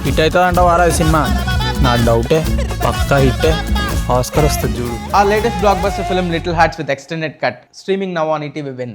Hit అవుతుందంట వారా cinema. నాకు డౌటే, పక్కా హిట్టే, ఆస్కర్ వస్తుంది చూడు. Our latest blockbuster film Little Hearts with extended cut, streaming now on ETV Win.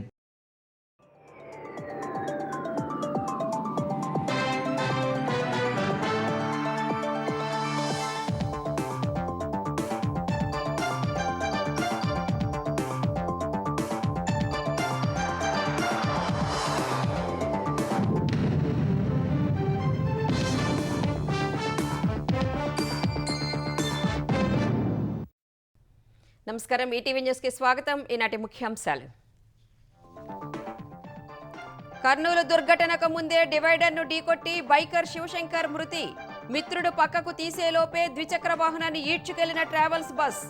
నమస్కారం, ఈటీవీ న్యూస్కి స్వాగతం. ఈనాటి ముఖ్యాంశాలు. కర్నూలు దుర్ఘటనకు ముందే డివైడర్ను ఢీకొట్టి బైకర్ శివశంకర్ మృతి. మిత్రుడు పక్కకు తీసేలోపే ద్విచక్ర వాహనాన్ని ఈడ్చుకెళ్లిన ట్రావెల్స్ బస్.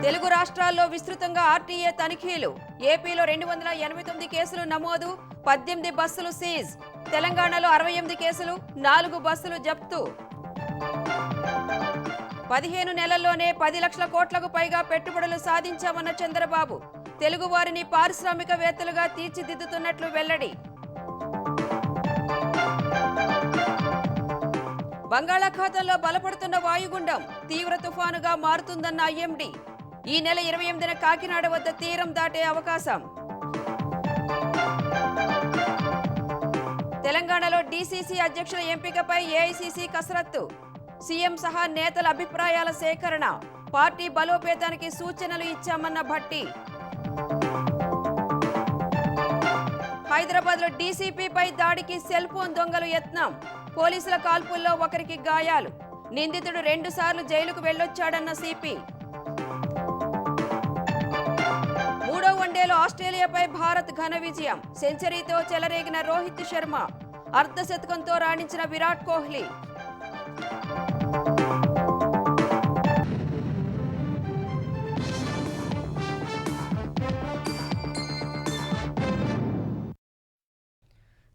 తెలుగు రాష్ట్రాల్లో విస్తృతంగా ఆర్టీఏ తనిఖీలు. ఏపీలో 289 కేసులు నమోదు, 18 బస్సులు సీజ్. తెలంగాణలో 68 కేసులు, 4 బస్సులు జప్తు. 15 నెలల్లోనే 10 లక్షల కోట్లకు పైగా పెట్టుబడులు సాధించామన్న చంద్రబాబు. తెలుగు వారిని పారిశ్రామికవేత్తలుగా తీర్చిదిద్దుతున్నట్లు వెల్లడి. బంగాళాఖాతంలో బలపడుతున్న వాయుగుండం తీవ్ర తుఫానుగా మారుతుందన్న ఐఎండీ. ఈ నెల 28న కాకినాడ వద్ద తీరం దాటే అవకాశం. తెలంగాణలో డీసీసీ అధ్యక్షుల ఎంపికపై ఏఐసీసీ కసరత్తు. సీఎం సహా నేతల అభిప్రాయాల సేకరణ. పార్టీ బలోపేతానికి సూచనలు ఇచ్చామన్న భట్టి. హైదరాబాద్లో డీసీపీపై దాడికి సెల్ ఫోన్ దొంగలు యత్నం. పోలీసుల కాల్పుల్లో ఒకరికి గాయాలు. నిందితుడు 2 సార్లు జైలుకు వెళ్లొచ్చాడన్న సిపి. 3వ వన్డేలో ఆస్ట్రేలియాపై భారత్ ఘన విజయం. సెంచరీతో చెలరేగిన రోహిత్ శర్మ. అర్ధశతకంతో రాణించిన విరాట్ కోహ్లీ.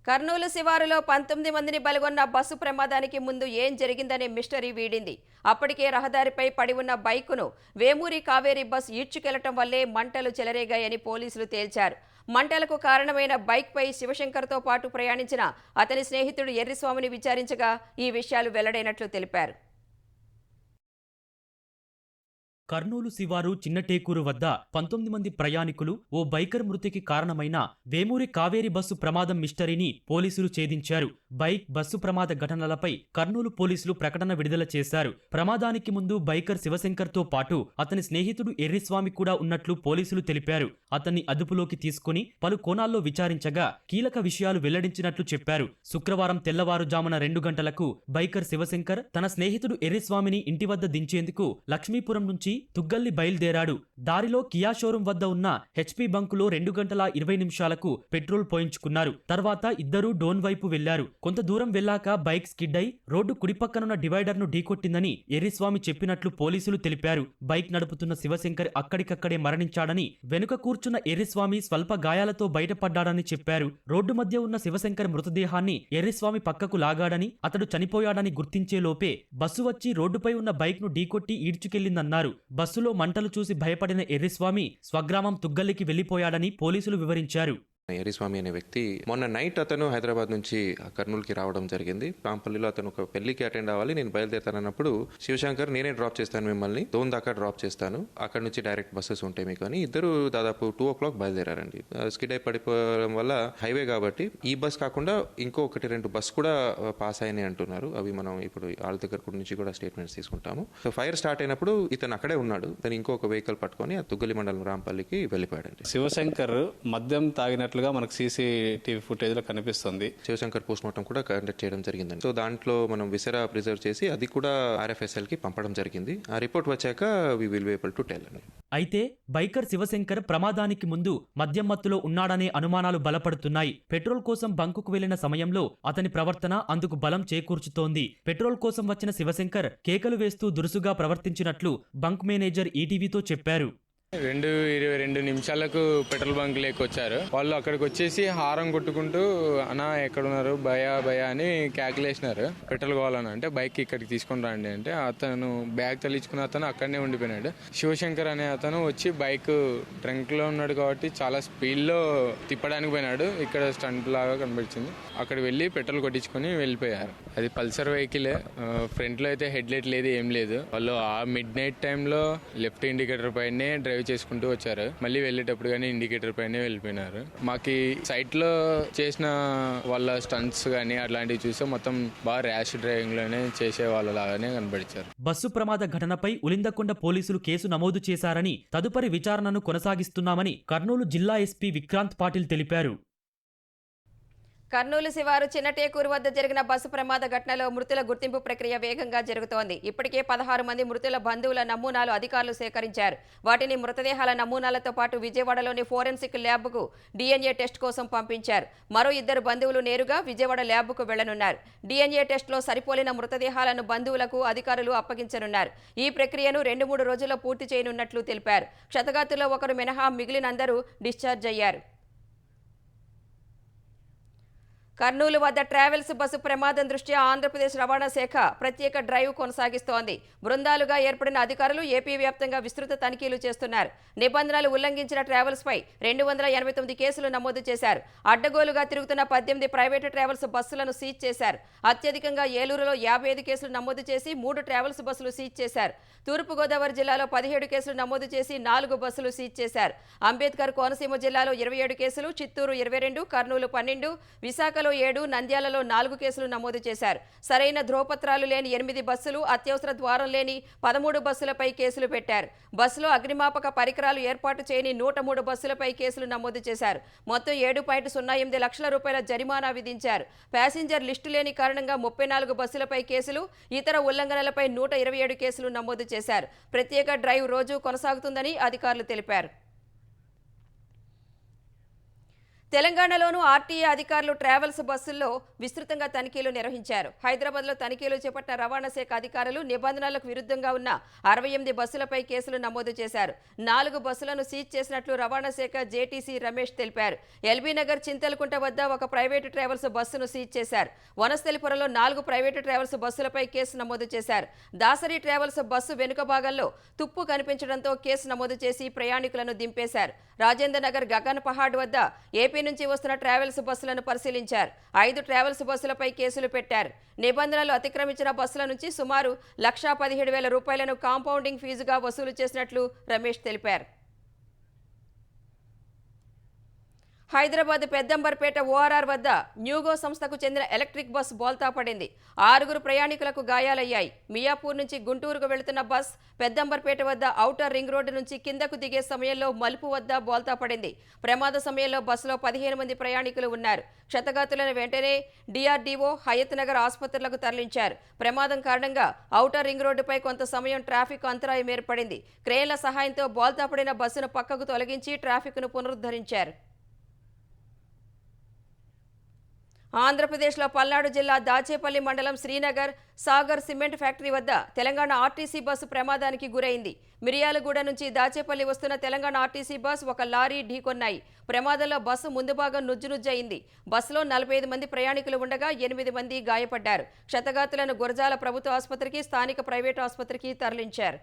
కర్నూలు శివారులో 19 మందిని బలిగొన్న బస్సు ప్రమాదానికి ముందు ఏం జరిగిందనే మిస్టరీ వీడింది. అప్పటికే రహదారిపై పడి ఉన్న బైకును వేమూరి కావేరీ బస్ ఈడ్చుకెళ్లటం వల్లే మంటలు చెలరేగాయని పోలీసులు తేల్చారు. మంటలకు కారణమైన బైక్పై శివశంకర్తో పాటు ప్రయాణించిన అతని స్నేహితుడు ఎర్రిస్వామిని విచారించగా ఈ విషయాలు వెల్లడైనట్లు తెలిపారు. కర్నూలు శివారు చిన్నటేకూరు వద్ద 19 మంది ప్రయాణికులు ఓ బైకర్ మృతికి కారణమైన వేమూరి కావేరీ బస్సు ప్రమాదం మిస్టరీని పోలీసులు ఛేదించారు. బైక్ బస్సు ప్రమాద ఘటనలపై కర్నూలు పోలీసులు ప్రకటన విడుదల చేశారు. ప్రమాదానికి ముందు బైకర్ శివశంకర్తో పాటు అతని స్నేహితుడు ఎర్రిస్వామి కూడా ఉన్నట్లు పోలీసులు తెలిపారు. అతన్ని అదుపులోకి తీసుకుని పలు కోణాల్లో విచారించగా కీలక విషయాలు వెల్లడించినట్లు చెప్పారు. శుక్రవారం తెల్లవారుజామున 2 గంటలకు బైకర్ శివశంకర్ తన స్నేహితుడు ఎర్రిస్వామిని ఇంటి వద్ద దించేందుకు లక్ష్మీపురం నుంచి తుగ్గల్లి బయలుదేరాడు. దారిలో కియా షోరూం వద్ద ఉన్న హెచ్పీ బంకులో 2 గంటల 20 నిమిషాలకు పెట్రోల్ పోయించుకున్నారు. తర్వాత ఇద్దరూ డోన్ వైపు వెళ్లారు. కొంత దూరం వెళ్లాక బైక్ స్కిడ్ అయి రోడ్డు కుడిపక్కనున్న డివైడర్ను ఢీకొట్టిందని ఎర్రిస్వామి చెప్పినట్లు పోలీసులు తెలిపారు. బైక్ నడుపుతున్న శివశంకర్ అక్కడికక్కడే మరణించాడని, వెనుక కూర్చున్న ఎర్రిస్వామి స్వల్ప గాయాలతో బయటపడ్డాడని చెప్పారు. రోడ్డు మధ్య ఉన్న శివశంకర్ మృతదేహాన్ని ఎర్రిస్వామి పక్కకు లాగాడని, అతడు చనిపోయాడని గుర్తించేలోపే బస్సు వచ్చి రోడ్డుపై ఉన్న బైక్ ను ఢీకొట్టి ఈడ్చుకెళ్లిందన్నారు. బస్సులో మంటలు చూసి భయపడిన ఎర్రిస్వామి స్వగ్రామం తుగ్గల్లికి వెళ్లిపోయాడని పోలీసులు వివరించారు. ఎర్రిస్వామి అనే వ్యక్తి మొన్న నైట్ అతను హైదరాబాద్ నుంచి కర్నూలుకి రావడం జరిగింది. పాంపల్లిలో అతను ఒక పెళ్లికి అటెండ్ అవ్వాలి, నేను బయలుదేరుతానన్నప్పుడు శివశంకర్ నేనే డ్రాప్ చేస్తాను, మిమ్మల్ని దోన్ దాకా డ్రాప్ చేస్తాను, అక్కడ నుంచి డైరెక్ట్ బస్సెస్ ఉంటాయి మీకు అని ఇద్దరు దాదాపు 2 o'clock బయలుదేరారండి. స్కిడ్ అయి పడిపోవడం వల్ల హైవే కాబట్టి ఈ బస్ కాకుండా ఇంకో 1-2 బస్ కూడా పాస్ అయినాయి అంటున్నారు. అవి మనం ఇప్పుడు వాళ్ళ దగ్గర నుంచి కూడా స్టేట్మెంట్స్ తీసుకుంటాము. సో ఫైర్ స్టార్ట్ అయినప్పుడు ఇతను అక్కడే ఉన్నాడు. తను ఇంకొక వెహికల్ పట్టుకొని ఆ తుగ్గలి మండలం రాంపల్లికి వెళ్ళిపోయాడండి. శివశంకర్ మద్యం తాగినట్లుగా మనకు సీసీటీవీ ఫుటేజ్ లో కనిపిస్తుంది. శివశంకర్ పోస్ట్ మార్టం కూడా కండక్ట్ చేయడం జరిగిందండి. సో దాంట్లో మనం విసరా ప్రిజర్వ్ చేసి అది కూడా RFSL కి పంపడం జరిగింది. ఆ రిపోర్ట్ వచ్చాక we will be able to tell అండి. అయితే బైకర్ శివశంకర్ ప్రమాదానికి ముందు మద్యం మత్తులో ఉన్నాడనే అనుమానాలు బలపడుతున్నాయి. పెట్రోల్ కోసం బంకుకు వెళ్లిన సమయంలో అతని ప్రవర్తన అందుకు బలం చేకూర్చుతోంది. పెట్రోల్ కోసం వచ్చిన శివశంకర్ కేకలు వేస్తూ దురుసుగా ప్రవర్తించినట్లు బంక్ మేనేజర్ ఈటీవీతో చెప్పారు. 2:22 నిమిషాలకు పెట్రోల్ బంక్ లేక వచ్చారు. వాళ్ళు అక్కడికి వచ్చేసి హారం కొట్టుకుంటూ అన్నా ఎక్కడున్నారు భయ అని క్యాకులేసినారు. పెట్రోల్ కావాలని అంటే బైక్ ఇక్కడికి తీసుకొని రండి అంటే అతను బ్యాగ్ తలిచుకున్న అతను అక్కడనే ఉండిపోయినాడు. శివశంకర్ అనే అతను వచ్చి బైక్ ట్రంక్ లో ఉన్నాడు కాబట్టి చాలా స్పీడ్ లో తిప్పడానికి పోయినాడు. ఇక్కడ స్టంట్ లాగా కనిపించింది. అక్కడికి వెళ్ళి పెట్రోల్ కొట్టించుకొని వెళ్ళిపోయారు. అది పల్సర్ వెహికల్. ఫ్రంట్ లో అయితే హెడ్ లైట్ లేదు, ఏం లేదు. వాళ్ళు ఆ మిడ్ నైట్ టైంలో లెఫ్ట్ ఇండికేటర్ పైనే డ్రైవ్ చేసుకుంటూ వచ్చారు. మళ్ళీ వెళ్ళేటప్పుడు కానీ ఇండికేటర్ పైనే వెళ్ళిపోయినారు. మాకు సైట్ లో చేసిన వాళ్ళ స్టంట్స్ కానీ అట్లాంటివి చూస్తే మొత్తం బాగా ర్యాష్ డ్రైవింగ్ లోనే చేసే వాళ్ళ లాగానే కనబడిచారు. బస్సు ప్రమాద ఘటనపై ఉలిందకొండ పోలీసులు కేసు నమోదు చేశారని, తదుపరి విచారణను కొనసాగిస్తున్నామని కర్నూలు జిల్లా ఎస్పీ విక్రాంత్ పాటిల్ తెలిపారు. కర్నూలు శివారు చిన్నటేకూరు వద్ద జరిగిన బస్సు ప్రమాద ఘటనలో మృతుల గుర్తింపు ప్రక్రియ వేగంగా జరుగుతోంది. ఇప్పటికే 16 మంది మృతుల బంధువుల నమూనాలు అధికారులు సేకరించారు. వాటిని మృతదేహాల నమూనాలతో పాటు విజయవాడలోని ఫోరెన్సిక్ ల్యాబ్కు DNA టెస్ట్ కోసం పంపించారు. మరో 2 బంధువులు నేరుగా విజయవాడ ల్యాబ్కు వెళ్లనున్నారు. DNA టెస్టులో సరిపోలిన మృతదేహాలను బంధువులకు అధికారులు అప్పగించనున్నారు. ఈ ప్రక్రియను 2-3 రోజుల్లో పూర్తి చేయనున్నట్లు తెలిపారు. క్షతగాతుల్లో ఒకరు మినహా మిగిలిన అందరూ డిశ్చార్జ్ అయ్యారు. కర్నూలు వద్ద ట్రావెల్స్ బస్సు ప్రమాదం దృష్ట్యా ఆంధ్రప్రదేశ్ రవాణా శాఖ ప్రత్యేక డ్రైవ్ కొనసాగిస్తోంది. బృందాలుగా ఏర్పడిన అధికారులు ఏపీ వ్యాప్తంగా విస్తృత తనిఖీలు చేస్తున్నారు. నిబంధనలు ఉల్లంఘించిన ట్రావెల్స్ పై 289 కేసులు నమోదు చేశారు. అడ్డగోలుగా తిరుగుతున్న 18 ప్రైవేటు ట్రావెల్స్ బస్సులను సీజ్ చేశారు. అత్యధికంగా ఏలూరులో 55 కేసులు నమోదు చేసి 3 ట్రావెల్స్ బస్సులు సీజ్ చేశారు. తూర్పుగోదావరి జిల్లాలో 17 కేసులు నమోదు చేసి 4 బస్సులు సీజ్ చేశారు. అంబేద్కర్ కోనసీమ జిల్లాలో 27 కేసులు, చిత్తూరు 22, కర్నూలు 12, విశాఖలో 7, నంద్యాలలో 4 కేసులు నమోదు చేశారు. సరైన ధ్రువపత్రాలు లేని 8 బస్సులు, అత్యవసర ద్వారం లేని 13 బస్సులపై కేసులు పెట్టారు. బస్సులో అగ్నిమాపక పరికరాలు ఏర్పాటు చేయని 103 బస్సులపై కేసులు నమోదు చేశారు. మొత్తం 7.08 లక్షల రూపాయల జరిమానా విధించారు. ప్యాసింజర్ లిస్టు లేని కారణంగా 34 బస్సులపై కేసులు, ఇతర ఉల్లంఘనలపై 127 కేసులు నమోదు చేశారు. ప్రత్యేక డ్రైవ్ రోజు కొనసాగుతుందని అధికారులు తెలిపారు. తెలంగాణలోనూ ఆర్టీఏ అధికారులు ట్రావెల్స్ బస్సుల్లో విస్తృతంగా తనిఖీలు నిర్వహించారు. హైదరాబాద్లో తనిఖీలు చేపట్టిన రవాణా శాఖ అధికారులు నిబంధనలకు విరుద్ధంగా ఉన్న 68 బస్సులపై కేసులు నమోదు చేశారు. 4 బస్సులను సీజ్ చేసినట్లు రవాణా శాఖ జేటీసీ రమేష్ తెలిపారు. ఎల్బీ నగర్ చింతలకుంట వద్ద ఒక ప్రైవేటు ట్రావెల్స్ బస్సును సీజ్ చేశారు. వనస్థలిపురంలో 4 ప్రైవేటు ట్రావెల్స్ బస్సులపై కేసు నమోదు చేశారు. దాసరి ట్రావెల్స్ బస్సు వెనుక భాగంలో తుప్పు కనిపించడంతో కేసు నమోదు చేసి ప్రయాణికులను దింపేశారు. రాజేంద్ర నగర్ గగన్ పహాడ్ వద్ద ఏపీ నుంచి వస్తున్న ట్రావెల్స్ బస్సులను పరిశీలించారు. 5 ట్రావెల్స్ బస్సులపై కేసులు పెట్టారు. నిబంధనలు అతిక్రమించిన బస్సుల నుంచి సుమారు 1,17,000 రూపాయలను కాంపౌండింగ్ ఫీజుగా వసూలు చేసినట్లు రమేష్ తెలిపారు. హైదరాబాద్ పెద్దంబర్పేట ఓఆర్ఆర్ వద్ద న్యూగో సంస్థకు చెందిన ఎలక్ట్రిక్ బస్ బోల్తా పడింది. 6 ప్రయాణికులకు గాయాలయ్యాయి. మియాపూర్ నుంచి గుంటూరుకు వెళుతున్న బస్ పెద్దంబర్పేట వద్ద ఔటర్ రింగ్ రోడ్డు నుంచి కిందకు దిగే సమయంలో మలుపు వద్ద బోల్తా పడింది. ప్రమాద సమయంలో బస్సులో 15 మంది ప్రయాణికులు ఉన్నారు. క్షతగాతులను వెంటనే డిఆర్డీఓ, హయత్ నగర్ ఆసుపత్రులకు తరలించారు. ప్రమాదం కారణంగా ఔటర్ రింగ్ రోడ్డుపై కొంత సమయం ట్రాఫిక్ అంతరాయం ఏర్పడింది. క్రేన్ల సహాయంతో బోల్తా పడిన బస్సును పక్కకు తొలగించి ట్రాఫిక్ను పునరుద్ధరించారు. ఆంధ్రప్రదేశ్లో పల్నాడు జిల్లా దాచేపల్లి మండలం శ్రీనగర్ సాగర్ సిమెంట్ ఫ్యాక్టరీ వద్ద తెలంగాణ ఆర్టీసీ బస్సు ప్రమాదానికి గురైంది. మిర్యాలగూడ నుంచి దాచేపల్లి వస్తున్న తెలంగాణ ఆర్టీసీ బస్ ఒక లారీ ఢీకొన్నాయి. ప్రమాదంలో బస్సు ముందు భాగం నుజ్జునుజ్జయింది. బస్సులో 45 మంది ప్రయాణికులు ఉండగా 8 మంది గాయపడ్డారు. క్షతగాతులను గురజాల ప్రభుత్వ ఆసుపత్రికి, స్థానిక ప్రైవేటు ఆసుపత్రికి తరలించారు.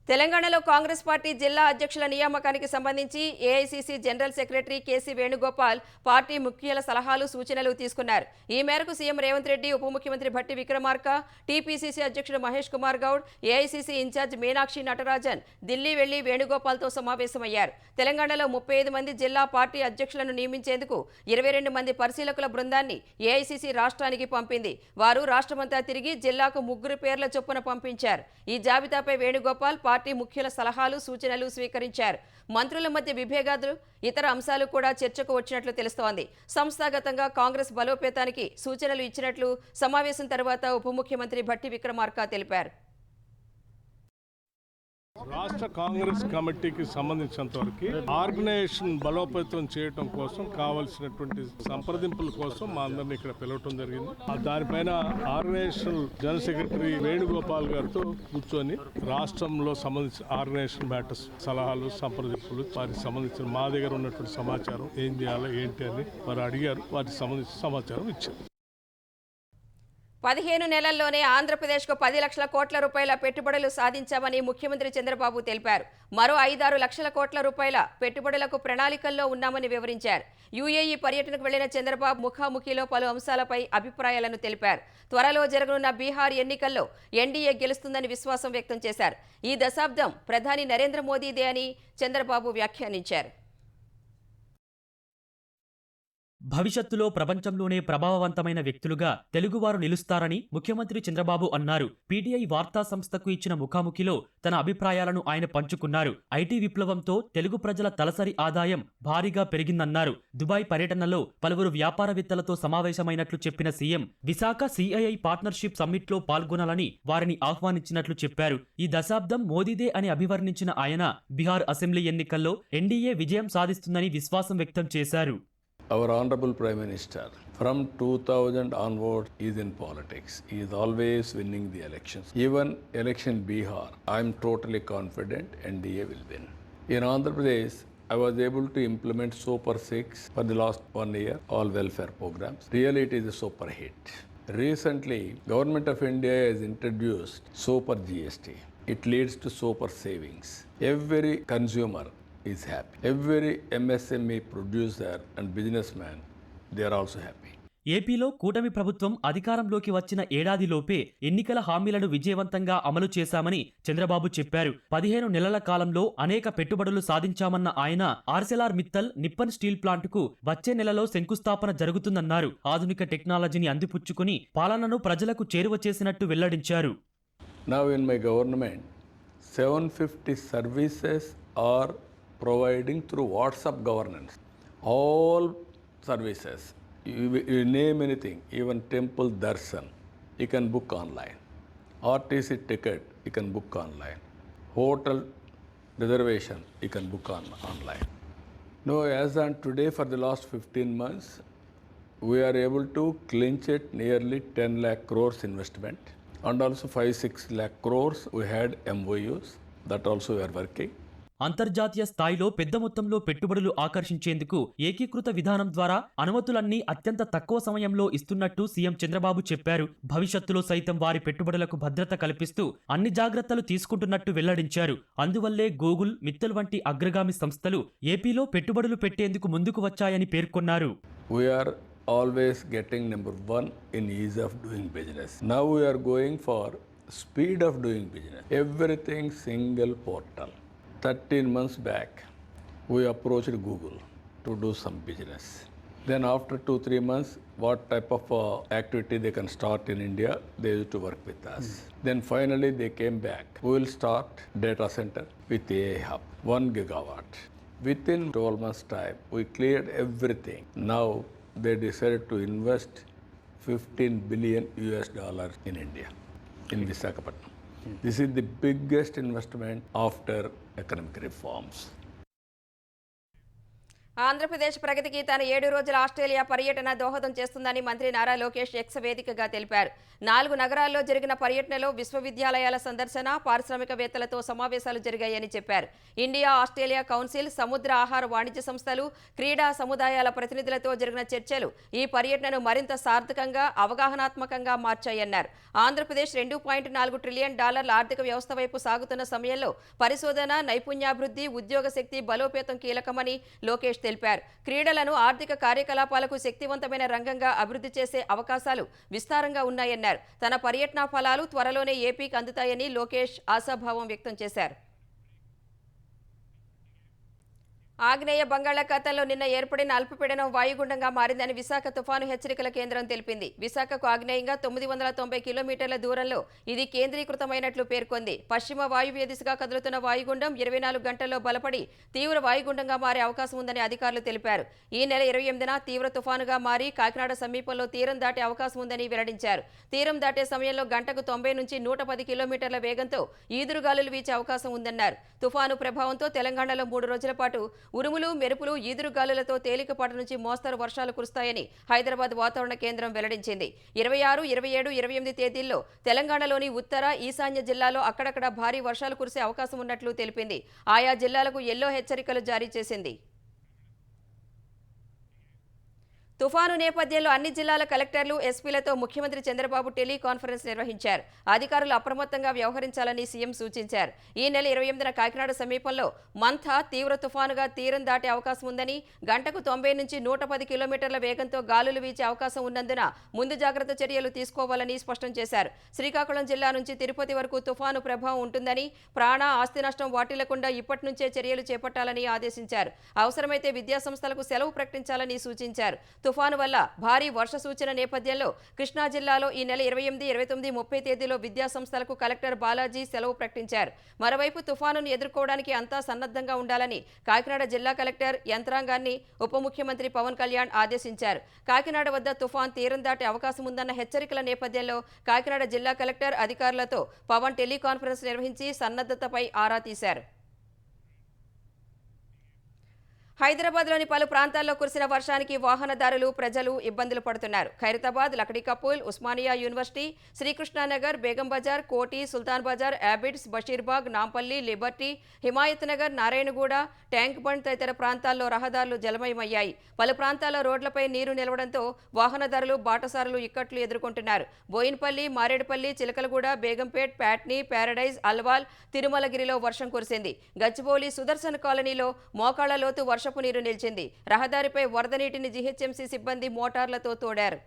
తెలంగాణలో కాంగ్రెస్ పార్టీ జిల్లా అధ్యక్షుల నియామకానికి సంబంధించి AICC general secretary KC Venugopal party ముఖ్యుల సలహాలు, సూచనలు తీసుకున్నారు. ఈ మేరకు సీఎం రేవంత్ రెడ్డి, ఉప ముఖ్యమంత్రి భట్టి విక్రమార్క, టీపీసీసీ అధ్యక్షుడు మహేష్ కుమార్ గౌడ్, ఏఐసీసీ ఇన్ఛార్జ్ మీనాక్షి నటరాజన్ ఢిల్లీ వెళ్లి వేణుగోపాల్తో సమావేశమయ్యారు. తెలంగాణలో 35 మంది జిల్లా పార్టీ అధ్యక్షులను నియమించేందుకు 22 మంది పరిశీలకుల బృందాన్ని ఏఐసీసీ రాష్ట్రానికి పంపింది. వారు రాష్ట్రమంతా తిరిగి జిల్లాకు 3 పేర్ల చొప్పున పంపించారు. ఈ జాబితాపై వేణుగోపాల్ పార్టీ ముఖ్యుల సలహాలు, సూచనలు స్వీకరించారు. మంత్రుల మధ్య విభేదాలు, ఇతర అంశాలు కూడా చర్చకు వచ్చినట్లు తెలుస్తోంది. సంస్థాగతంగా కాంగ్రెస్ బలోపేతానికి సూచనలు ఇచ్చినట్లు సమావేశం తర్వాత ఉప ముఖ్యమంత్రి భట్టి విక్రమార్క తెలిపారు. రాష్ట్ర కాంగ్రెస్ కమిటీకి సంబంధించినంత వరకు ఆర్గనైజేషన్ బలోపేతం చేయడం కోసం కావలసినటువంటి సంప్రదింపుల కోసం మా అందరినీ ఇక్కడ పిలవటం జరిగింది. దానిపైన ఆర్గనైజేషన్ జనరల్ సెక్రటరీ వేణుగోపాల్ గారితో కూర్చొని రాష్ట్రంలో సంబంధించిన ఆర్గనైజేషన్ మ్యాటర్స్ సలహాలు సంప్రదింపులు వారికి సంబంధించిన మా దగ్గర ఉన్నటువంటి సమాచారం ఏం చేయాలో ఏంటి అని వారు అడిగారు. వారికి సంబంధించిన సమాచారం ఇచ్చారు. 15 నెలల్లోనే ఆంధ్రప్రదేశ్కు 10 లక్షల కోట్ల రూపాయల పెట్టుబడులు సాధించామని ముఖ్యమంత్రి చంద్రబాబు తెలిపారు. మరో 5-6 లక్షల కోట్ల రూపాయల పెట్టుబడులకు ప్రణాళికల్లో ఉన్నామని వివరించారు. యుఏఈ పర్యటనకు వెళ్లిన చంద్రబాబు ముఖాముఖిలో పలు అంశాలపై అభిప్రాయాలను తెలిపారు. త్వరలో జరగనున్న బీహార్ ఎన్నికల్లో ఎన్డీఏ గెలుస్తుందని విశ్వాసం వ్యక్తం చేశారు. ఈ దశాబ్దం ప్రధాని నరేంద్ర మోదీదే అని చంద్రబాబు వ్యాఖ్యానించారు. భవిష్యత్తులో ప్రపంచంలోనే ప్రభావవంతమైన వ్యక్తులుగా తెలుగువారు నిలుస్తారని ముఖ్యమంత్రి చంద్రబాబు అన్నారు. పీటీఐ వార్తా సంస్థకు ఇచ్చిన ముఖాముఖిలో తన అభిప్రాయాలను ఆయన పంచుకున్నారు. ఐటీ విప్లవంతో తెలుగు ప్రజల తలసరి ఆదాయం భారీగా పెరిగిందన్నారు. దుబాయ్ పర్యటనలో పలువురు వ్యాపారవేత్తలతో సమావేశమైనట్లు చెప్పిన సీఎం విశాఖ సిఐఐ పార్ట్నర్షిప్ సమ్మిట్లో పాల్గొనాలని వారిని ఆహ్వానించినట్లు చెప్పారు. ఈ దశాబ్దం మోదీదే అని అభివర్ణించిన ఆయన బీహార్ అసెంబ్లీ ఎన్నికల్లో ఎన్డీఏ విజయం సాధిస్తుందని విశ్వాసం వ్యక్తం చేశారు. Our Honorable Prime Minister, from 2000 onward, is in politics. He is always winning the elections. Even election Bihar, I am totally confident NDA will win. In Andhra Pradesh, I was able to implement Super 6 for the last 1 year, all welfare programs. Really, it is a super hit. Recently, Government of India has introduced Super GST. It leads to super savings. Every consumer is happy. Every MSME producer and businessman, they are also happy. ఏపీలో కూటమి ప్రభుత్వం అధికారంలోకి వచ్చిన ఏడాదిలోపే ఎన్నికల హామీలను విజయవంతంగా అమలు చేశామని చంద్రబాబు చెప్పారు. 15 నెలల కాలంలో అనేక పెట్టుబడులు సాధించామన్న ఆయన ఆర్సెలార్ మిత్తల్ నిప్పన్ స్టీల్ ప్లాంటుకు వచ్చే నెలలో శంకుస్థాపన జరుగుతుందన్నారు. ఆధునిక టెక్నాలజీని అందిపుచ్చుకుని పాలనను ప్రజలకు చేరువ చేసినట్టు వెల్లడించారు. Now in my government, 750 services are providing through WhatsApp governance. All services, you name anything, even temple darshan, you can book online. RTC ticket, you can book online. Hotel reservation, you can book online. No, as on today, for the last 15 months, we are able to clinch it nearly 10 lakh crores investment, and also 5-6 lakh crores we had MOUs, that also we are working. అంతర్జాతీయ స్థాయిలో పెద్ద మొత్తంలో పెట్టుబడులు ఆకర్షించేందుకు ఏకీకృత విధానం ద్వారా అనుమతులన్నీ అత్యంత తక్కువ సమయంలో ఇస్తున్నట్టు సీఎం చంద్రబాబు చెప్పారు. భవిష్యత్తులో సైతం వారి పెట్టుబడులకు భద్రత కల్పిస్తూ అన్ని జాగ్రత్తలు తీసుకుంటున్నట్టు వెల్లడించారు. అందువల్లే గూగుల్, మిత్తల్ వంటి అగ్రగామి సంస్థలు ఏపీలో పెట్టుబడులు పెట్టేందుకు ముందుకు వచ్చాయని పేర్కొన్నారు. We are always getting number 1 in ease of doing business. Now we are going for speed of doing business. Everything single portal. 13 months back, we approached Google to do some business. Then after 2-3 months, what type of activity they can start in India, they used to work with us. Then finally they came back. We will start data center with AI Hub, 1 gigawatt. Within 12 months time, we cleared everything. Now they decided to invest $15 billion in India, in Visakhapatnam. This is the biggest investment after economic reforms. Andhra Pradesh ప్రగతికి తన 7 రోజుల Australia పర్యటన దోహదం చేస్తుందని మంత్రి Nara Lokesh X వేదికగా తెలిపారు. 4 నగరాల్లో జరిగిన పర్యటనలో విశ్వవిద్యాలయాల సందర్శన, పారిశ్రామికవేత్తలతో సమావేశాలు జరిగాయని చెప్పారు. ఇండియా ఆస్ట్రేలియా కౌన్సిల్, సముద్ర ఆహార వాణిజ్య సంస్థలు, క్రీడా సముదాయాల ప్రతినిధులతో జరిగిన చర్చలు ఈ పర్యటనను మరింత సార్థకంగా, అవగాహనాత్మకంగా మార్చాయన్నారు. ఆంధ్రప్రదేశ్ $2.4 ట్రిలియన్ ఆర్థిక వ్యవస్థ వైపు సాగుతున్న సమయంలో పరిశోధన, నైపుణ్యాభివృద్ధి, ఉద్యోగ శక్తి బలోపేతం కీలకమని లోకేష్ తెలిపారు. క్రీడలను ఆర్థిక కార్యకలాపాలకు శక్తివంతమైన రంగంగా అభివృద్ధి చేసే అవకాశాలు విస్తారంగా ఉన్నాయన్నారు. తన పర్యటన ఫలాలు త్వరలోనే ఏపీకి అందుతాయని లోకేష్ ఆశాభావం వ్యక్తం చేశారు. ఆగ్నేయ బంగాళాఖాతంలో నిన్న ఏర్పడిన అల్పపీడనం వాయుగుండంగా మారిందని విశాఖ తుఫాను హెచ్చరికల కేంద్రం తెలిపింది. విశాఖకు ఆగ్నేయంగా 990 కిలోమీటర్ల దూరంలో ఇది కేంద్రీకృతమైనట్లు పేర్కొంది. పశ్చిమ వాయువ్య దిశగా కదులుతున్న వాయుగుండం 24 గంటల్లో బలపడి తీవ్ర వాయుగుండంగా మారే అవకాశం ఉందని అధికారులు తెలిపారు. ఈ నెల 28న తీవ్ర తుఫానుగా మారి కాకినాడ సమీపంలో తీరం దాటే అవకాశం ఉందని వెల్లడించారు. తీరం దాటే సమయంలో గంటకు 90 నుంచి 110 కిలోమీటర్ల వేగంతో ఈదురుగాలులు వీచే అవకాశం ఉందన్నారు. తుఫాను ప్రభావంతో తెలంగాణలో 3 రోజుల పాటు ఉరుములు, మెరుపులు, ఈదురుగాలులతో తేలికపాటి నుంచి మోస్తరు వర్షాలు కురుస్తాయని హైదరాబాద్ వాతావరణ కేంద్రం వెల్లడించింది. 26, 27, 28 తేదీల్లో తెలంగాణలోని ఉత్తర, ఈశాన్య జిల్లాలో అక్కడక్కడ భారీ వర్షాలు కురిసే అవకాశం ఉన్నట్లు తెలిపింది. ఆయా జిల్లాలకు యెల్లో హెచ్చరికలు జారీ చేసింది. తుఫాను నేపథ్యంలో అన్ని జిల్లాల కలెక్టర్లు, ఎస్పీలతో ముఖ్యమంత్రి చంద్రబాబు టెలికాన్ఫరెన్స్ నిర్వహించారు. అధికారులు అప్రమత్తంగా వ్యవహరించాలని సీఎం సూచించారు. ఈ నెల 28న కాకినాడ సమీపంలో మంథా తీవ్ర తుఫానుగా తీరం దాటే అవకాశం ఉందని, గంటకు 90 నుంచి 110 కిలోమీటర్ల వేగంతో గాలులు వీచే అవకాశం ఉన్నందున ముందు జాగ్రత్త చర్యలు తీసుకోవాలని స్పష్టం చేశారు. శ్రీకాకుళం జిల్లా నుంచి తిరుపతి వరకు తుఫాను ప్రభావం ఉంటుందని, ప్రాణ, ఆస్తి నష్టం వాటిల్లకుండా ఇప్పటి నుంచే చర్యలు చేపట్టాలని ఆదేశించారు. అవసరమైతే విద్యాసంస్థలకు సెలవు ప్రకటించాలని సూచించారు. తుఫాను వల్ల భారీ వర్ష సూచన నేపథ్యంలో కృష్ణా జిల్లాలో ఈ నెల 28, 29, 30 తేదీలో విద్యాసంస్థలకు కలెక్టర్ బాలాజీ సెలవు ప్రకటించారు. మరోవైపు తుఫానును ఎదుర్కోవడానికి అంతా సన్నద్ధంగా ఉండాలని కాకినాడ జిల్లా కలెక్టర్ యంత్రాంగాన్ని ఉప ముఖ్యమంత్రి పవన్ కళ్యాణ్ ఆదేశించారు. కాకినాడ వద్ద తుఫాన్ తీరం దాటే అవకాశం ఉందన్న హెచ్చరికల నేపథ్యంలో కాకినాడ జిల్లా కలెక్టర్ అధికారులతో పవన్ టెలికాన్ఫరెన్స్ నిర్వహించి సన్నద్ధతపై ఆరా తీశారు. హైదరాబాద్లోని పలు ప్రాంతాల్లో కురిసిన వర్షానికి వాహనదారులు, ప్రజలు ఇబ్బందులు పడుతున్నారు. ఖైరతాబాద్, లక్డీకపూల్, ఉస్మానియా యూనివర్సిటీ, శ్రీకృష్ణానగర్, బేగం బజార్, కోటి, సుల్తాన్ బజార్, యాబిడ్స్, బషీర్బాగ్, నాంపల్లి, లిబర్టీ, హిమాయత్ నగర్, నారాయణగూడ, ట్యాంక్ బండ్ తదితర ప్రాంతాల్లో రహదారులు జలమయమయ్యాయి. పలు ప్రాంతాల్లో రోడ్లపై నీరు నిలవడంతో వాహనదారులు, బాటసారులు ఇక్కట్లు ఎదుర్కొంటున్నారు. బోయిన్పల్లి, మారేడుపల్లి, చిలకలగూడ, బేగంపేట్, ప్యాట్నీ, ప్యారడైజ్, అల్వాల్, తిరుమలగిరిలో వర్షం కురిసింది. గచ్చిబౌలి, సుదర్శన్ కాలనీలో మోకాళ్ల లోతు వర్షపు నీరు నిలిచింది. రహదారిపై వరద నీటిని జీహెచ్ఎంసీ సిబ్బంది మోటార్లతో తోడారు.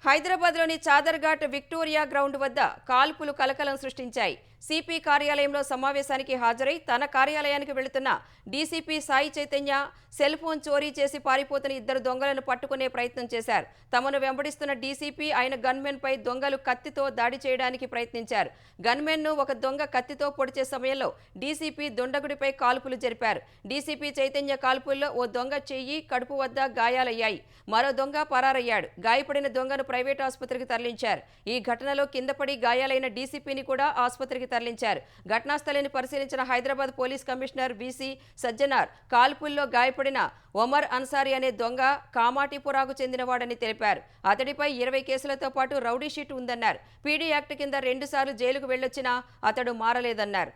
హైదరాబాద్లోని చాదర్ఘాట్ విక్టోరియా గ్రౌండ్ వద్ద కాల్పులు కలకలం సృష్టించాయి. సిపి కార్యాలయంలో సమావేశానికి హాజరై తన కార్యాలయానికి వెళుతున్న DCP Sai Chaitanya cell phone చోరీ చేసి పారిపోతున్న 2 దొంగలను పట్టుకునే ప్రయత్నం చేశారు. తమను వెంబడిస్తున్న డీసీపీ ఆయన గన్మెన్ పై దొంగలు కత్తితో దాడి చేయడానికి ప్రయత్నించారు. గన్మెన్ను ఒక దొంగ కత్తితో పొడిచే సమయంలో డీసీపీ దుండగుడిపై కాల్పులు జరిపారు. డీసీపీ చైతన్య కాల్పుల్లో ఓ దొంగ చెయ్యి, కడుపు వద్ద గాయాలయ్యాయి. మరో దొంగ పరారయ్యాడు. గాయపడిన దొంగను ప్రైవేట్ ఆసుపత్రికి తరలించారు. ఈ ఘటనలో కిందపడి గాయాలైన డీసీపీని కూడా ఆసుపత్రికి తరలించారు. ఘటనా స్థలిని పరిశీలించిన Hyderabad police commissioner VC Sajjanar కాల్పుల్లో గాయపడిన ఒమర్ అన్సారీ అనే దొంగ కామాటిపురాకు చెందినవాడని తెలిపారు. అతడిపై 20 కేసులతో పాటు రౌడీ షీట్ ఉందన్నారు. పీడీ యాక్ట్ కింద 2 సార్లు జైలుకు వెళ్లొచ్చినా అతడు మారలేదన్నారు.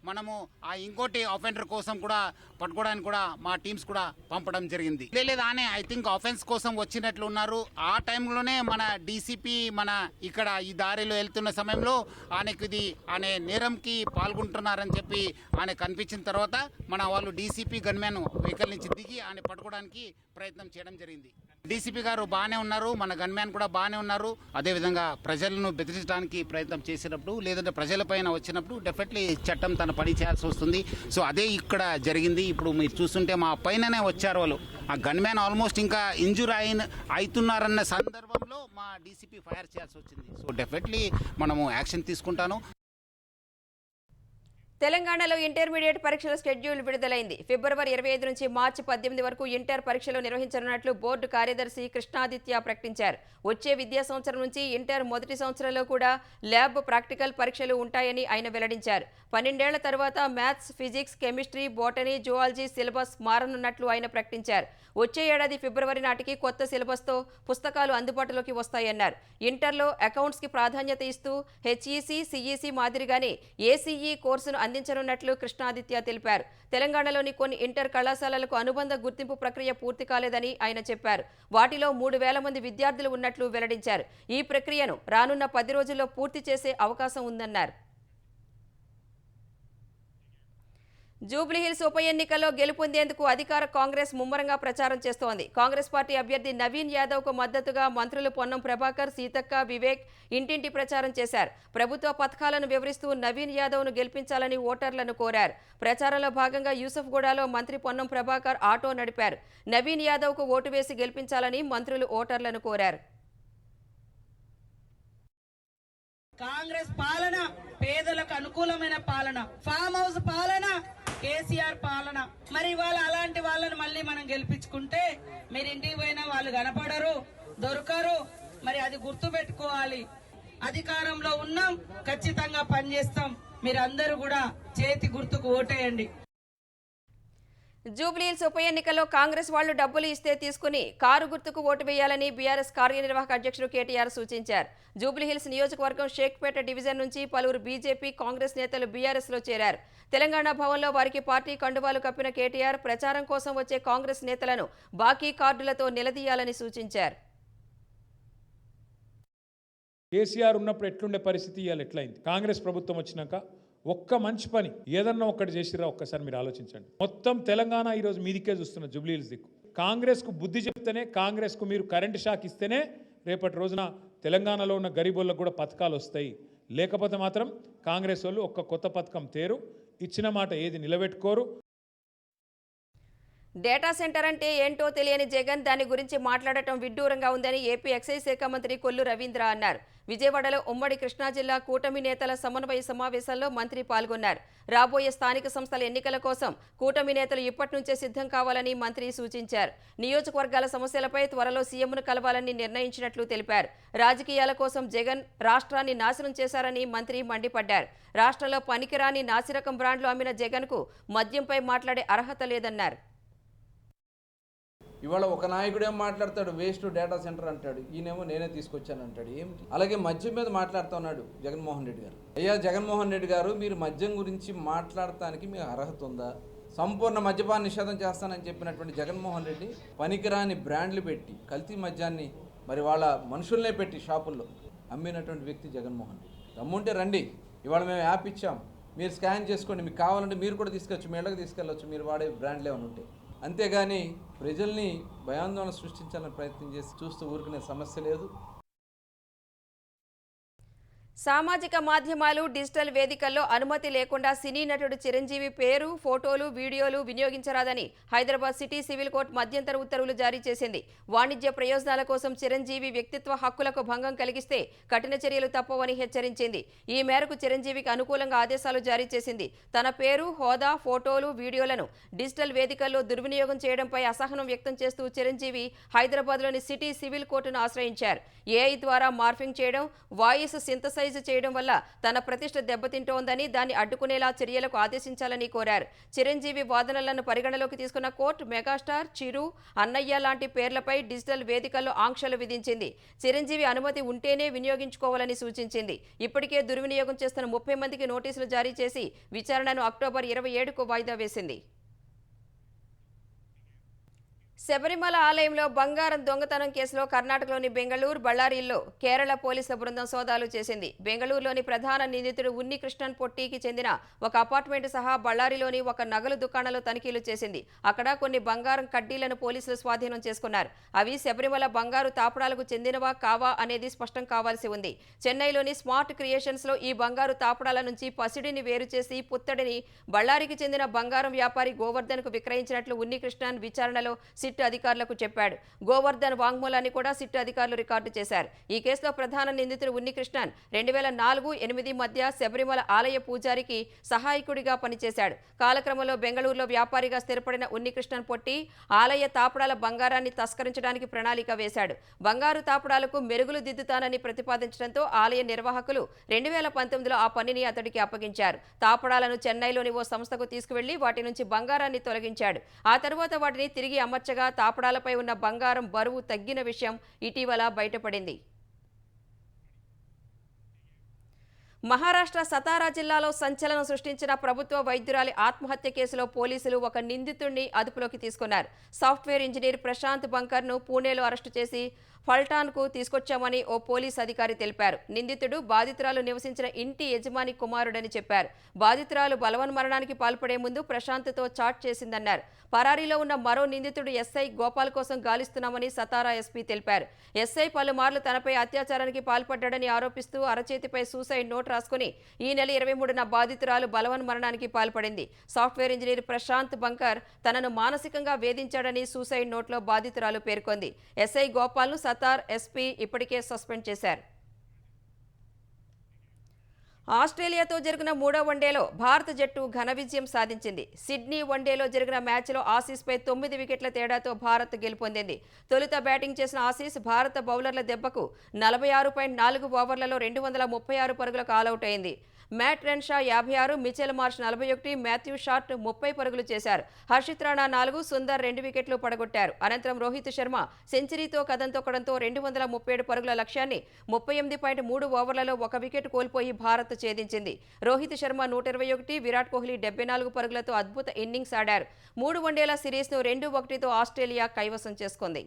మనము ఆ ఇంకోటి అఫెండర్ కోసం కూడా పట్టుకోవడానికి కూడా మా టీమ్స్ కూడా పంపడం జరిగింది. లేదా అనే ఐ థింక్ అఫెన్స్ కోసం వచ్చినట్లు ఉన్నారు. ఆ టైంలోనే మన డీసీపీ మన ఇక్కడ ఈ దారిలో వెళ్తున్న సమయంలో ఆయన నేరంకి పాల్గొంటున్నారని చెప్పి ఆయన కనిపించిన తర్వాత మన వాళ్ళు డీసీపీ గన్మ్యాన్ వెహికల్ నుంచి దిగి ఆయన పట్టుకోవడానికి ప్రయత్నం చేయడం జరిగింది. డీసీపీ గారు బాగానే ఉన్నారు, మన గన్మ్యాన్ కూడా బాగానే ఉన్నారు. అదేవిధంగా ప్రజలను బెదిరించడానికి ప్రయత్నం చేసినప్పుడు లేదంటే ప్రజలపైన వచ్చినప్పుడు డెఫినెట్లీ చట్టం తన పని చేయాల్సి వస్తుంది. సో అదే ఇక్కడ జరిగింది. ఇప్పుడు మీరు చూస్తుంటే మా పైననే వచ్చారు వాళ్ళు. ఆ గన్మ్యాన్ ఆల్మోస్ట్ ఇంకా ఇంజూర్ అవుతున్నారన్న సందర్భంలో మా డీసీపీ ఫైర్ చేయాల్సి వచ్చింది. సో డెఫినెట్లీ మనము యాక్షన్ తీసుకుంటాను. తెలంగాణలో ఇంటర్మీడియట్ పరీక్షల షెడ్యూల్ విడుదలైంది. ఫిబ్రవరి 25 నుంచి మార్చి 18 వరకు ఇంటర్ పరీక్షలు నిర్వహించనున్నట్లు బోర్డు కార్యదర్శి కృష్ణాదిత్య ప్రకటించారు. వచ్చే విద్యా సంవత్సరం నుంచి ఇంటర్ మొదటి సంవత్సరంలో కూడా ల్యాబ్, ప్రాక్టికల్ పరీక్షలు ఉంటాయని ఆయన వెల్లడించారు. 12 ఏళ్ల తర్వాత maths, physics, chemistry, botany, zoology syllabus మారనున్నట్లు ఆయన ప్రకటించారు. వచ్చే ఏడాది ఫిబ్రవరి నాటికి కొత్త సిలబస్తో పుస్తకాలు అందుబాటులోకి వస్తాయన్నారు. ఇంటర్లో అకౌంట్స్కి ప్రాధాన్యత ఇస్తూ హెచ్ఈసీ, సిఈసీ మాదిరిగానే ఏసీఈ కోర్సును అందించనున్నట్లు కృష్ణాదిత్య తెలిపారు. తెలంగాణలోని కొన్ని ఇంటర్ కళాశాలలకు అనుబంధ గుర్తింపు ప్రక్రియ పూర్తి కాలేదని ఆయన చెప్పారు. వాటిలో 3,000 మంది విద్యార్థులు ఉన్నట్లు వెల్లడించారు. ఈ ప్రక్రియను రానున్న 10 రోజుల్లో పూర్తి చేసే అవకాశం ఉందన్నారు. జూబ్లీహిల్స్ ఉప ఎన్నికల్లో గెలుపొందేందుకు అధికార కాంగ్రెస్ ముమ్మరంగా ప్రచారం చేస్తోంది. కాంగ్రెస్ పార్టీ అభ్యర్థి నవీన్ యాదవ్కు మద్దతుగా మంత్రులు పొన్నం ప్రభాకర్, సీతక్క, వివేక్ ఇంటింటి ప్రచారం చేశారు. ప్రభుత్వ పథకాలను వివరిస్తూ నవీన్ యాదవ్ను గెలిపించాలని ఓటర్లను కోరారు. ప్రచారంలో భాగంగా యూసఫ్గూడలో మంత్రి పొన్నం ప్రభాకర్ ఆటో నడిపారు. నవీన్ యాదవ్కు ఓటు వేసి గెలిపించాలని మంత్రులు ఓటర్లను కోరారు. కాంగ్రెస్ పాలన పేదలకు అనుకూలమైన పాలన, ఫామ్ హౌస్ పాలన, కేసీఆర్ పాలన. మరి ఇవాళ అలాంటి వాళ్ళని మళ్ళీ మనం గెలిపించుకుంటే మీరు ఇంటికి పోయినా వాళ్ళు కనపడరు, దొరకరు. మరి అది గుర్తు పెట్టుకోవాలి. అధికారంలో ఉన్నాం, ఖచ్చితంగా పనిచేస్తాం. మీరందరూ కూడా చేతి గుర్తుకు ఓటేయండి. జూబ్లీహిల్స్ ఉప ఎన్నికల్లో కాంగ్రెస్ వాళ్లు డబ్బులు ఇస్తే తీసుకుని కారు గుర్తుకు ఓటు వేయాలని బీఆర్ఎస్ కార్యనిర్వాహక అధ్యక్షుడు కేటీఆర్ సూచించారు. జూబ్లీహిల్స్ నియోజకవర్గం షేక్పేట డివిజన్ నుంచి పలువురు బీజేపీ, కాంగ్రెస్ నేతలు బీఆర్ఎస్లో చేరారు. తెలంగాణ భవన్లో వారికి పార్టీ కండువాలు కప్పిన కేటీఆర్ ప్రచారం కోసం వచ్చే కాంగ్రెస్ నేతలను బాకీ కార్డులతో నిలదీయాలని సూచించారు. కేసీఆర్ ఉన్నప్పుడు ఎట్లుండే పరిస్థితి ఇవాళ ఎట్లయింది? కాంగ్రెస్ ప్రభుత్వం వచ్చినాక ఒక్క మంచి పని ఏదన్నా ఒక్కటి చేసిరా ఒక్కసారి మీరు ఆలోచించండి. మొత్తం తెలంగాణ ఈరోజు మీదికే చూస్తున్న జూబ్లీహిల్స్ దిక్కు. కాంగ్రెస్కు బుద్ధి చెప్తేనే, కాంగ్రెస్కు మీరు కరెంటు షాక్ ఇస్తేనే రేపటి రోజున తెలంగాణలో ఉన్న గరీబోళ్ళకు కూడా పథకాలు వస్తాయి. లేకపోతే మాత్రం కాంగ్రెస్ వాళ్ళు ఒక్క కొత్త పథకం తేరు, ఇచ్చిన మాట ఏది నిలబెట్టుకోరు. డేటా సెంటర్ అంటే ఏంటో తెలియని జగన్ దాని గురించి మాట్లాడటం విడ్డూరంగా ఉందని ఏపీ ఎక్సైజ్ శాఖ మంత్రి కొల్లు రవీంద్ర అన్నారు. విజయవాడలో ఉమ్మడి కృష్ణా జిల్లా కూటమి నేతల సమన్వయ సమావేశంలో మంత్రి పాల్గొన్నారు. రాబోయే స్థానిక సంస్థల ఎన్నికల కోసం కూటమి నేతలు ఇప్పటి నుంచే సిద్ధం కావాలని మంత్రి సూచించారు. నియోజకవర్గాల సమస్యలపై త్వరలో సీఎంను కలవాలని నిర్ణయించినట్లు తెలిపారు. రాజకీయాల కోసం జగన్ రాష్ట్రాన్ని నాశనం చేశారని మంత్రి మండిపడ్డారు. రాష్ట్రంలో పనికిరాని నాసిరకం బ్రాండ్లు అమ్మిన జగన్కు మద్యంపై మాట్లాడే అర్హత లేదన్నారు. ఇవాళ ఒక నాయకుడు ఏం మాట్లాడతాడు, వేస్ట్ డేటా సెంటర్ అంటాడు, ఈయనేమో నేనే తీసుకొచ్చాను అంటాడు. ఏమిటి? అలాగే మద్యం మీద మాట్లాడుతూ ఉన్నాడు జగన్మోహన్ రెడ్డి గారు. అయ్యా జగన్మోహన్ రెడ్డి గారు, మీరు మద్యం గురించి మాట్లాడటానికి మీకు అర్హత ఉందా? సంపూర్ణ మద్యపాన నిషేధం చేస్తానని చెప్పినటువంటి జగన్మోహన్ రెడ్డి పనికిరాని బ్రాండ్లు పెట్టి కల్తీ మద్యాన్ని మరి వాళ్ళ మనుషుల్నే పెట్టి షాపుల్లో అమ్మినటువంటి వ్యక్తి జగన్మోహన్ రెడ్డి. దమ్ముంటే రండి, ఇవాళ మేము యాప్ ఇచ్చాం, మీరు స్కాన్ చేసుకోండి, మీకు కావాలంటే మీరు కూడా తీసుకొచ్చు, మీ ఇళ్ళకి తీసుకెళ్ళొచ్చు, మీరు వాడే బ్రాండ్లు ఏమైనా ఉంటే. అంతేగాని ప్రజల్ని భయాందోళన సృష్టించాలని ప్రయత్నం చేసి చూస్తూ ఊరుకునే సమస్య లేదు. సామాజిక మాధ్యమాలు, డిజిటల్ వేదికల్లో అనుమతి లేకుండా సినీ నటుడు చిరంజీవి పేరు, ఫోటోలు, వీడియోలు వినియోగించరాదని హైదరాబాద్ సిటీ సివిల్ కోర్టు మధ్యంతర ఉత్తర్వులు జారీ చేసింది. వాణిజ్య ప్రయోజనాల కోసం చిరంజీవి వ్యక్తిత్వ హక్కులకు భంగం కలిగిస్తే కఠిన చర్యలు తప్పవని హెచ్చరించింది. ఈ మేరకు చిరంజీవికి అనుకూలంగా ఆదేశాలు జారీ చేసింది. తన పేరు, హోదా, ఫోటోలు, వీడియోలను డిజిటల్ వేదికల్లో దుర్వినియోగం చేయడంపై అసహనం వ్యక్తం చేస్తూ చిరంజీవి హైదరాబాద్లోని సిటీ సివిల్ కోర్టును ఆశ్రయించారు. ఏఐ ద్వారా మార్ఫింగ్ చేయడం, వాయిస్ సింథసైజ్ చేయడం వల్ల తన ప్రతిష్ట దెబ్బతింటోందని, దాన్ని అడ్డుకునేలా చర్యలకు ఆదేశించాలని కోరారు. చిరంజీవి వాదనలను పరిగణలోకి తీసుకున్న కోర్టు మెగాస్టార్, చిరు, అన్నయ్య లాంటి పేర్లపై డిజిటల్ వేదికల్లో ఆంక్షలు విధించింది. చిరంజీవి అనుమతి ఉంటేనే వినియోగించుకోవాలని సూచించింది. ఇప్పటికే దుర్వినియోగం చేస్తున్న 30 మందికి నోటీసులు జారీ చేసి విచారణను అక్టోబర్ 27కు వాయిదా వేసింది. శబరిమల ఆలయంలో బంగారం దొంగతనం కేసులో కర్ణాటకలోని బెంగళూరు, బళ్ళారిలో కేరళ పోలీసుల బృందం సోదాలు చేసింది. బెంగళూరులోని ప్రధాన నిందితుడు ఉన్ని కృష్ణన్ పొట్టికి చెందిన ఒక అపార్ట్మెంట్ సహా బళ్ళారిలోని ఒక నగలు దుకాణంలో తనిఖీలు చేసింది. అక్కడ కొన్ని బంగారం కడ్డీలను పోలీసులు స్వాధీనం చేసుకున్నారు. అవి శబరిమల బంగారు తాపడాలకు చెందినవా కావా అనేది స్పష్టం కావాల్సి ఉంది. చెన్నైలోని స్మార్ట్ క్రియేషన్స్ లో ఈ బంగారు తాపడాల నుంచి పసిడిని వేరు చేసి పుత్తడిని బళ్ళారికి చెందిన బంగారం వ్యాపారి గోవర్ధన్ కు విక్రయించినట్లు ఉన్ని కృష్ణన్ విచారణలో సిట్ అధికారులకు చెప్పాడు. గోవర్ధన్ వాంగ్మూలాన్ని కూడా సిట్ అధికారులు రికార్డు చేశారు. ఈ కేసులో ప్రధాన నిందితుడు ఉన్ని కృష్ణన్ 2004-8 మధ్య శబరిమల ఆలయ పూజారికి సహాయకుడిగా పనిచేశాడు. కాలక్రమంలో బెంగళూరులో వ్యాపారిగా స్థిరపడిన ఉన్ని కృష్ణన్ పొట్టి ఆలయ తాపడాల బంగారాన్ని తస్కరించడానికి ప్రణాళిక వేశాడు. బంగారు తాపడాలకు మెరుగులు దిద్దుతానని ప్రతిపాదించడంతో ఆలయ నిర్వాహకులు 2019లో ఆ పనిని అతడికి అప్పగించారు. తాపడాలను చెన్నైలోని ఓ సంస్థకు తీసుకువెళ్లి వాటి నుంచి బంగారాన్ని తొలగించాడు. ఆ తర్వాత వాటిని తిరిగి అమర్చగా తాపడాలపై ఉన్న బంగారం బరువు తగ్గిన విషయం ఇటీవల బయటపడింది. మహారాష్ట్ర సతారా జిల్లాలో సంచలనం సృష్టించిన ప్రభుత్వ వైద్యురాలి ఆత్మహత్య కేసులో పోలీసులు ఒక నిందితుడిని అదుపులోకి తీసుకున్నారు. సాఫ్ట్వేర్ ఇంజనీర్ ప్రశాంత్ బంకర్ను పూణేలో అరెస్టు చేసి ఫల్టాన్కు తీసుకొచ్చామని ఓ పోలీస్ అధికారి తెలిపారు. నిందితుడు బాధితురాలు నివసించిన ఇంటి యజమాని కుమారుడని చెప్పారు. బాధితురాలు బలవన్మరణానికి పాల్పడే ముందు ప్రశాంత్తో చాట్ చేసిందన్నారు. పరారీలో ఉన్న మరో నిందితుడు ఎస్ఐ గోపాల్ కోసం గాలిస్తున్నామని సతారా ఎస్పీ తెలిపారు. ఎస్ఐ పలుమార్లు తనపై అత్యాచారానికి పాల్పడ్డాడని ఆరోపిస్తూ అరచేతిపై సూసైడ్ నోట్ రాసుకుని ఈ నెల 23న బాధితురాలు బలవన్మరణానికి పాల్పడింది. సాఫ్ట్వేర్ ఇంజనీర్ ప్రశాంత్ బంకర్ తనను మానసికంగా వేధించాడని సూసైడ్ నోట్లో బాధితురాలు పేర్కొంది. ఎస్ఐ గోపాల్ను సతార్ ఎస్పీ ఇప్పటికే సస్పెండ్ చేశారు. ఆస్ట్రేలియాతో జరిగిన 3వ వన్డేలో భారత జట్టు ఘన విజయం సాధించింది. సిడ్నీ వన్డేలో జరిగిన మ్యాచ్లో ఆసీస్పై 9 వికెట్ల తేడాతో భారత్ గెలుపొందింది. తొలుత బ్యాటింగ్ చేసిన ఆసీస్ భారత బౌలర్ల దెబ్బకు 46.4 ఓవర్లలో 236 పరుగులకు ఆలౌట్ అయింది. Matt Renshaw 56, Mitchell Marsh 41, Matthew Short 30 పరుగులు చేశారు. హర్షిత్ రాణా 4, సుందర్ 2 వికెట్లు పడగొట్టారు. అనంతరం రోహిత్ శర్మ సెంచరీతో కదం తొక్కడంతో 237 పరుగుల లక్ష్యాన్ని 38.3 ఓవర్లలో 1 వికెట్ కోల్పోయి భారత్ ఛేదించింది. రోహిత్ శర్మ 121, విరాట్ కోహ్లీ 74 పరుగులతో అద్భుత ఇన్నింగ్స్ ఆడారు. 3 వన్డేల సిరీస్ను 2-1తో ఆస్ట్రేలియా కైవసం చేసుకుంది.